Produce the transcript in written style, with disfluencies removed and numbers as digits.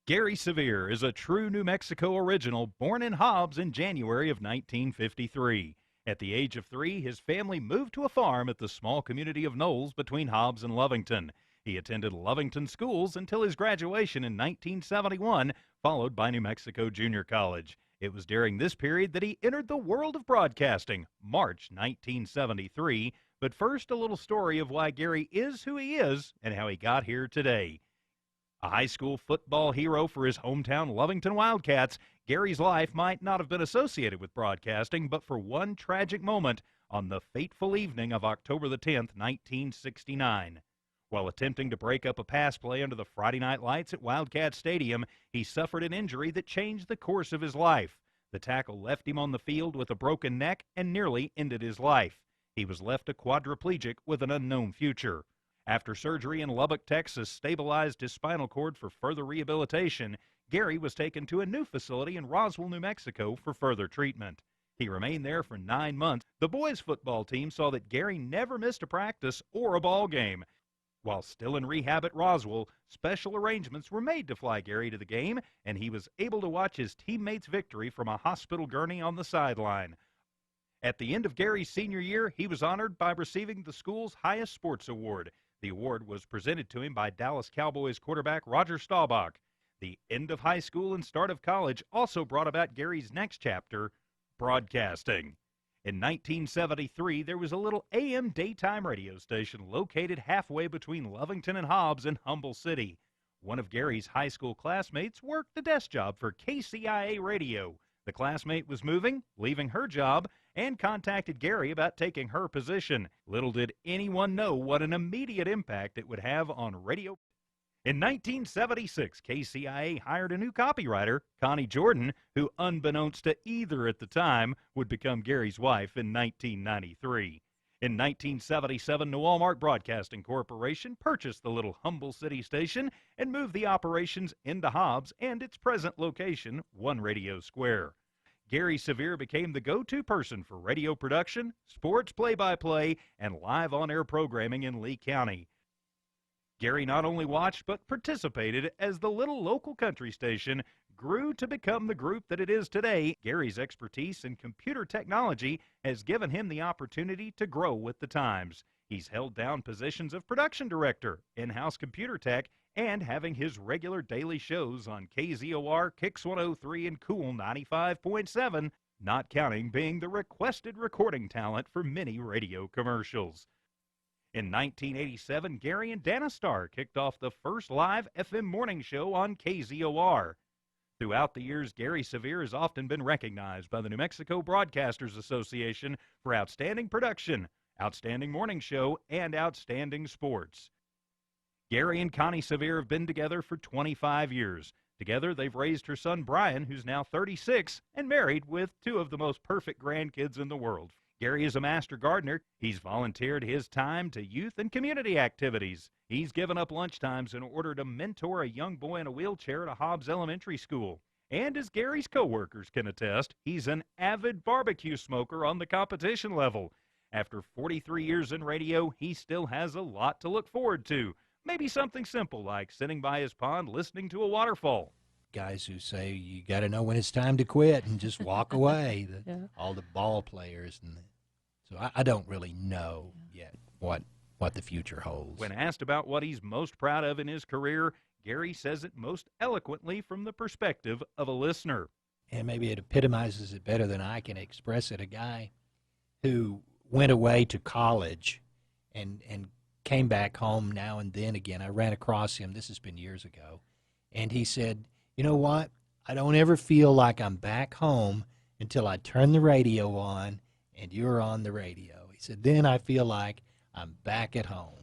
Gary Sevier is a true New Mexico original born in Hobbs in January of 1953. At the age of 3, his family moved to a farm at the small community of Knowles between Hobbs and Lovington. He attended Lovington schools until his graduation in 1971, followed by New Mexico Junior College. It was during this period that he entered the world of broadcasting, March 1973. But first, a little story of why Gary is who he is and how he got here today. A high school football hero for his hometown Lovington Wildcats, Gary's life might not have been associated with broadcasting, but for one tragic moment on the fateful evening of October the 10th, 1969. While attempting to break up a pass play under the Friday night lights at Wildcat Stadium, he suffered an injury that changed the course of his life. The tackle left him on the field with a broken neck and nearly ended his life. He was left a quadriplegic with an unknown future. After surgery in Lubbock, Texas, stabilized his spinal cord for further rehabilitation, Gary was taken to a new facility in Roswell, New Mexico for further treatment. He remained there for 9 months. The boys' football team saw that Gary never missed a practice or a ball game. While still in rehab at Roswell, special arrangements were made to fly Gary to the game, and he was able to watch his teammates' victory from a hospital gurney on the sideline. At the end of Gary's senior year, he was honored by receiving the school's highest sports award. The award was presented to him by Dallas Cowboys quarterback Roger Staubach. The end of high school and start of college also brought about Gary's next chapter, broadcasting. In 1973, there was a little AM daytime radio station located halfway between Lovington and Hobbs in Humble City. One of Gary's high school classmates worked the desk job for KCIA Radio. The classmate was moving, leaving her job, and contacted Gary about taking her position. Little did anyone know what an immediate impact it would have on radio. In 1976, KCIA hired a new copywriter, Connie Jordan, who, unbeknownst to either at the time, would become Gary's wife in 1993. In 1977, Walmart Broadcasting Corporation purchased the little Humble City station and moved the operations into Hobbs and its present location, One Radio Square. Gary Sevier became the go-to person for radio production, sports play-by-play, and live on-air programming in Lee County. Gary not only watched but participated as the little local country station grew to become the group that it is today. Gary's expertise in computer technology has given him the opportunity to grow with the times. He's held down positions of production director, in-house computer tech, and having his regular daily shows on KZOR, Kix 103, and Cool 95.7, not counting being the requested recording talent for many radio commercials. In 1987, Gary and Dana Starr kicked off the first live FM morning show on KZOR. Throughout the years, Gary Sevier has often been recognized by the New Mexico Broadcasters Association for outstanding production, outstanding morning show, and outstanding sports. Gary and Connie Sevier have been together for 25 years. Together, they've raised her son Brian, who's now 36, and married with two of the most perfect grandkids in the world. Gary is a master gardener. He's volunteered his time to youth and community activities. He's given up lunchtimes in order to mentor a young boy in a wheelchair at a Hobbs Elementary School. And as Gary's coworkers can attest, he's an avid barbecue smoker on the competition level. After 43 years in radio, he still has a lot to look forward to. Maybe something simple like sitting by his pond listening to a waterfall. Guys who say you got to know when it's time to quit and just walk away. All the ball players, and so I don't really know yet what the future holds. When asked about what he's most proud of in his career, Gary says it most eloquently from the perspective of a listener. And maybe it epitomizes it better than I can express it. A guy who went away to college and came back home now and then again. I ran across him. This has been years ago. And he said, you know what? I don't ever feel like I'm back home until I turn the radio on and you're on the radio. He said, then I feel like I'm back at home.